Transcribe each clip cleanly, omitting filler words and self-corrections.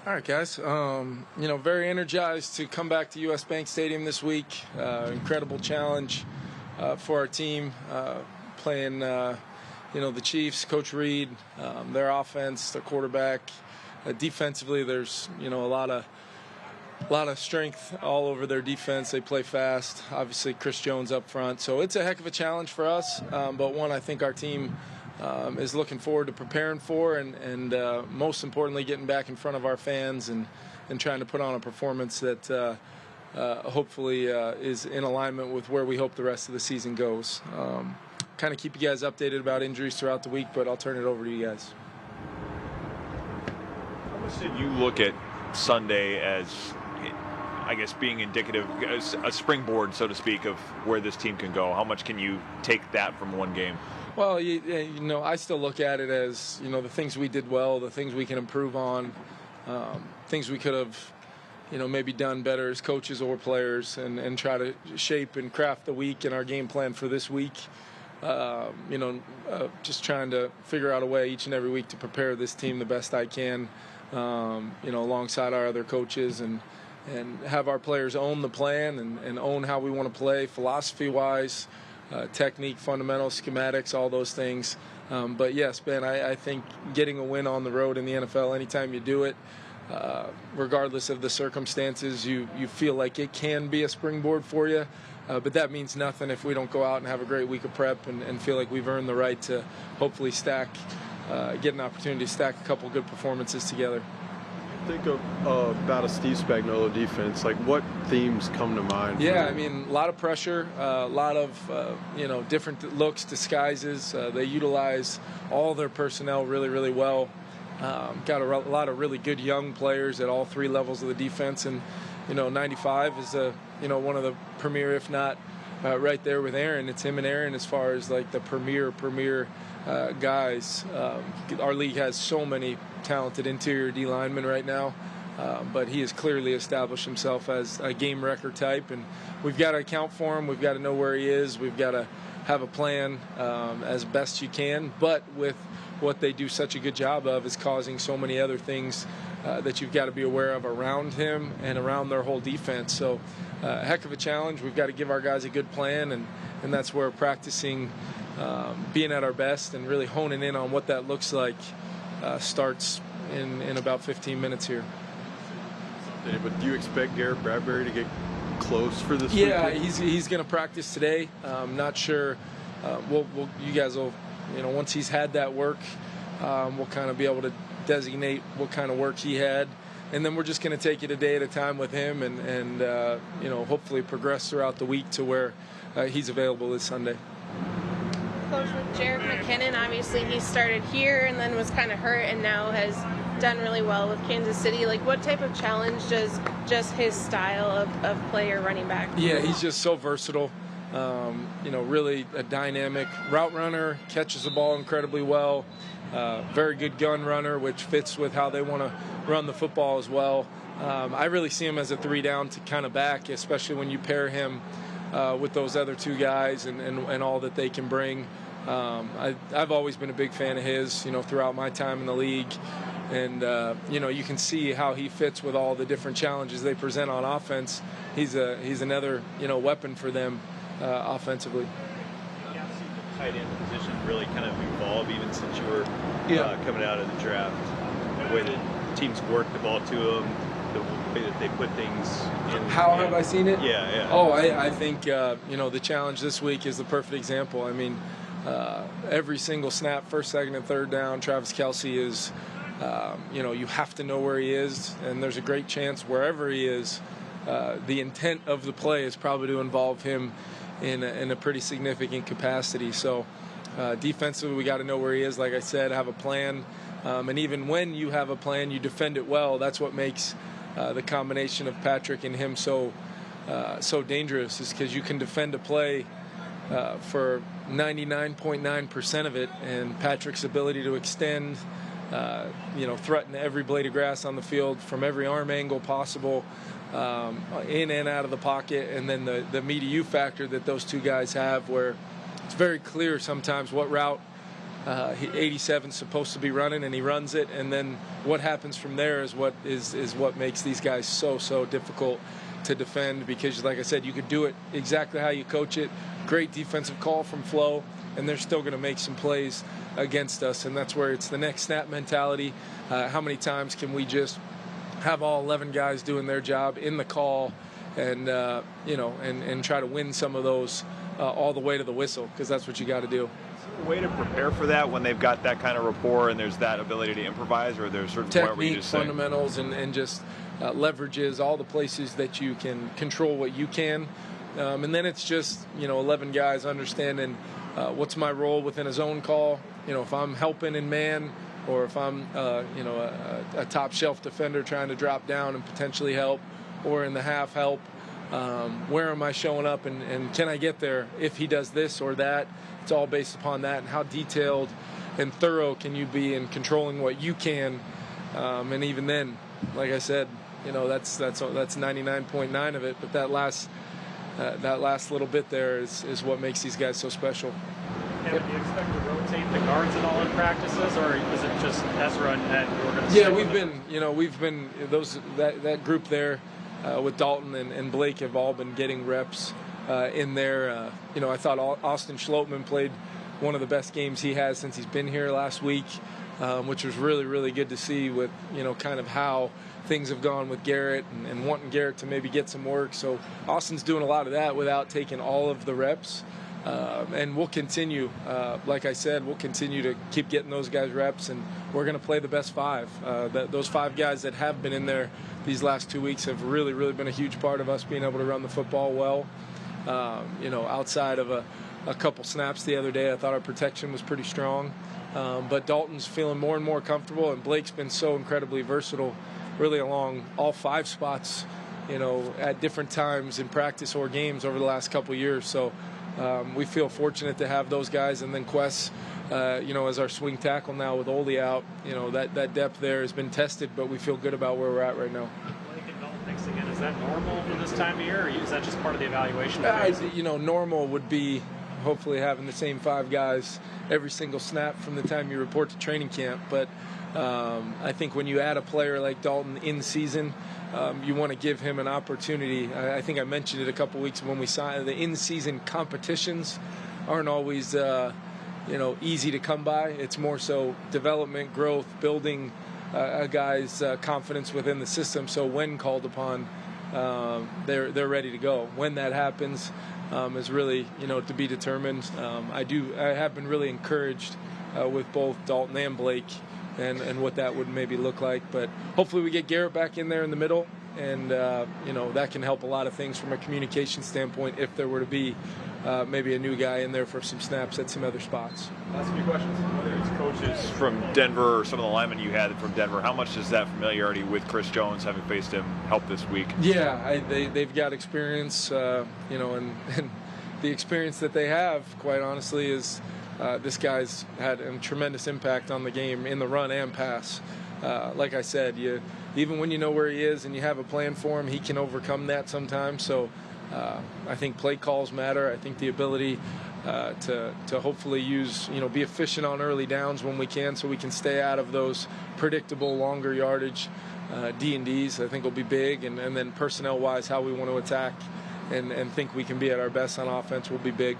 All right, guys. Very energized to come back to U.S. Bank Stadium this week. Incredible challenge for our team, playing, the Chiefs, Coach Reed, their offense, their quarterback. Defensively, there's, a lot of strength all over their defense. They play fast. Obviously, Chris Jones up front. So it's a heck of a challenge for us, but one I think our team is looking forward to preparing for, and most importantly, getting back in front of our fans and trying to put on a performance that hopefully is in alignment with where we hope the rest of the season goes. Kind of keep you guys updated about injuries throughout the week, but I'll turn it over to you guys. How much did you look at Sunday as, I guess, being indicative, a springboard, so to speak, of where this team can go? How much can you take that from one game? Well, I still look at it as, the things we did well, the things we can improve on, things we could have, maybe done better as coaches or players, and try to shape and craft the week and our game plan for this week. Just trying to figure out a way each and every week to prepare this team the best I can, alongside our other coaches, and have our players own the plan and own how we want to play philosophy-wise, technique, fundamentals, schematics, all those things. But yes, Ben, I think getting a win on the road in the NFL, anytime you do it, regardless of the circumstances, you feel like it can be a springboard for you. But that means nothing if we don't go out and have a great week of prep and feel like we've earned the right to hopefully get an opportunity to stack a couple good performances together. Think of about a Steve Spagnuolo defense. Like, what themes come to mind? Yeah, a lot of pressure, a lot of different looks, disguises. They utilize all their personnel really, really well. Got a lot of really good young players at all three levels of the defense, and 95 is one of the premier, if not right there with Aaron. It's him and Aaron as far as like the premier guys. Our league has so many talented interior D linemen right now, but he has clearly established himself as a game wrecker type, and we've got to account for him. We've got to know where he is. We've got to have a plan as best you can, but with what they do such a good job of is causing so many other things that you've got to be aware of around him and around their whole defense. So a heck of a challenge. We've got to give our guys a good plan, and that's where practicing being at our best and really honing in on what that looks like starts in about 15 minutes here. But do you expect Garrett Bradbury to get close for this Yeah, weekend? he's going to practice today. Not sure. You guys will, once he's had that work, we'll kind of be able to designate what kind of work he had. And then we're just going to take it a day at a time with him and hopefully progress throughout the week to where he's available this Sunday. Coach, with Jared McKinnon, obviously he started here and then was kind of hurt and now has done really well with Kansas City. Like, what type of challenge does just his style of play or running back? Yeah, he's just so versatile. Really a dynamic route runner, catches the ball incredibly well. Very good gun runner, which fits with how they want to run the football as well. I really see him as a 3-down to kind of back, especially when you pair him with those other two guys and all that they can bring. I've always been a big fan of his, throughout my time in the league. And, you can see how he fits with all the different challenges they present on offense. He's another, weapon for them offensively. Tight end position really kind of evolve even since you were coming out of the draft. The way that teams work the ball to them, the way that they put things in. How have I seen it? Yeah. Oh, I think, the challenge this week is the perfect example. Every single snap, first, second, and third down, Travis Kelce is, you have to know where he is, and there's a great chance wherever he is, the intent of the play is probably to involve him in a pretty significant capacity. So defensively, we got to know where he is, like I said, have a plan. And even when you have a plan, you defend it well. That's what makes the combination of Patrick and him so dangerous, is because you can defend a play for 99.9% of it, and Patrick's ability to extend, threaten every blade of grass on the field from every arm angle possible, in and out of the pocket, and then the me to you factor that those two guys have, where it's very clear sometimes what route 87's supposed to be running, and he runs it. And then what happens from there is what makes these guys so difficult to defend, because, like I said, you could do it exactly how you coach it. Great defensive call from Flo, and they're still going to make some plays against us. And that's where it's the next snap mentality. How many times can we just have all 11 guys doing their job in the call, and and try to win some of those all the way to the whistle, because that's what you got to do. A way to prepare for that when they've got that kind of rapport and there's that ability to improvise, or there's certain point where you just fundamentals and just leverages all the places that you can control what you can, and then it's just 11 guys understanding what's my role within a zone call. If I'm helping in man, or if I'm a top shelf defender trying to drop down and potentially help, or in the half help, where am I showing up, and can I get there if he does this or that? It's all based upon that, and how detailed and thorough can you be in controlling what you can, and even then, like I said, that's 99.9 of it, but that last little bit there is what makes these guys so special. Kevin, do you expect to rotate the guards at all in practices, or is it just Ezra and we're going to? Yeah, we've been that group there with Dalton and Blake have all been getting reps in there. I thought Austin Schlotman played one of the best games he has since he's been here last week, which was really good to see, with kind of how things have gone with Garrett and wanting Garrett to maybe get some work. So Austin's doing a lot of that without taking all of the reps. And we'll continue, like I said, we'll continue to keep getting those guys reps, and we're going to play the best five. Those five guys that have been in there these last 2 weeks have really been a huge part of us being able to run the football well. Outside of a couple snaps the other day, I thought our protection was pretty strong. But Dalton's feeling more and more comfortable, and Blake's been so incredibly versatile, really along all five spots, at different times in practice or games over the last couple years. So we feel fortunate to have those guys, and then Quest, as our swing tackle now with Ole out. That depth there has been tested, but we feel good about where we're at right now. Blake and Dalton mixed again, is that normal for this time of year, or is that just part of the evaluation? Normal would be hopefully having the same five guys every single snap from the time you report to training camp. But I think when you add a player like Dalton in season, you want to give him an opportunity. I think I mentioned it a couple weeks when we signed. The in-season competitions aren't always, easy to come by. It's more so development, growth, building a guy's confidence within the system. So when called upon, they're ready to go. When that happens is really, to be determined. I have been really encouraged with both Dalton and Blake, and what that would maybe look like. But hopefully we get Garrett back in there in the middle, and that can help a lot of things from a communication standpoint if there were to be maybe a new guy in there for some snaps at some other spots. Last few questions. Whether it's coaches from Denver or some of the linemen you had from Denver, how much does that familiarity with Chris Jones, having faced him, help this week? Yeah, they've got experience, and the experience that they have, quite honestly, is this guy's had a tremendous impact on the game in the run and pass. Like I said, even when you know where he is and you have a plan for him, he can overcome that sometimes. So I think play calls matter. I think the ability to hopefully be efficient on early downs when we can, so we can stay out of those predictable longer yardage D&Ds, I think will be big. And then personnel-wise, how we want to attack and think we can be at our best on offense will be big.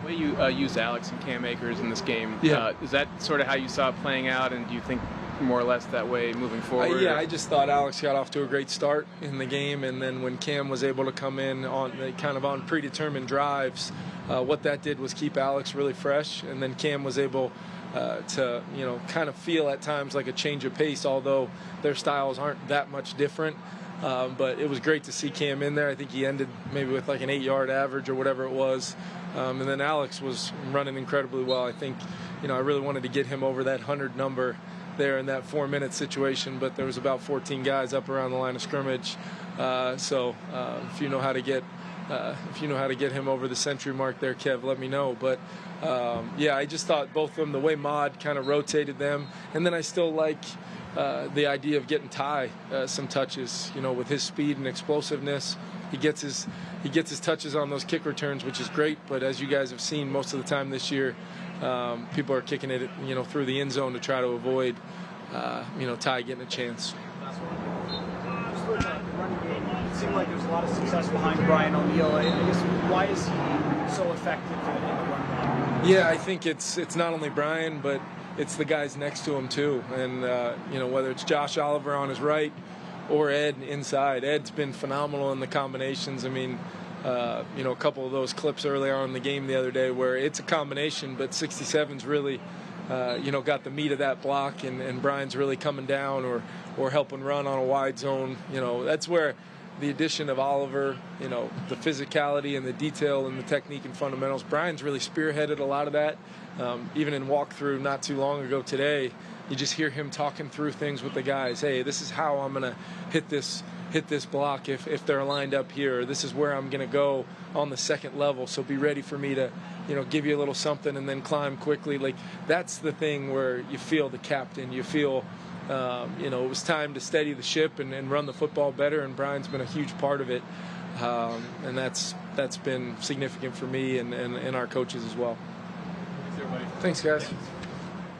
The way you use Alex and Cam Akers in this game, is that sort of how you saw it playing out, and do you think more or less that way moving forward? I just thought Alex got off to a great start in the game, and then when Cam was able to come in on predetermined drives, what that did was keep Alex really fresh, and then Cam was able to kind of feel at times like a change of pace, although their styles aren't that much different. But it was great to see Cam in there. I think he ended maybe with like an 8-yard average or whatever it was. And then Alex was running incredibly well. I think, I really wanted to get him over that 100 number there in that 4-minute situation, but there was about 14 guys up around the line of scrimmage. So if you know how to get him over the century mark there, Kev, let me know. But I just thought both of them, the way Mod kind of rotated them, and then I still like the idea of getting Ty some touches, with his speed and explosiveness. He gets his touches on those kick returns, which is great. But as you guys have seen most of the time this year, people are kicking it, through the end zone to try to avoid, Ty getting a chance. Just looking at the running game, it seemed like there's a lot of success behind Brian ONeal. I guess why is he so effective in the run game? Yeah, I think it's not only Brian, but it's the guys next to him too. And whether it's Josh Oliver on his right or Ed inside, Ed's been phenomenal in the combinations. I mean, a couple of those clips earlier on in the game the other day where it's a combination, but 67's really, got the meat of that block, and Brian's really coming down or helping run on a wide zone. That's where the addition of Oliver, the physicality and the detail and the technique and fundamentals, Brian's really spearheaded a lot of that. Even in walkthrough not too long ago today, you just hear him talking through things with the guys. Hey, this is how I'm going to hit this block if they're lined up here. This is where I'm going to go on the second level, so be ready for me to, give you a little something and then climb quickly. Like, that's the thing where you feel the captain. You feel, it was time to steady the ship and run the football better, and Brian's been a huge part of it. And that's been significant for me and our coaches as well. Thanks, everybody. Thanks, guys.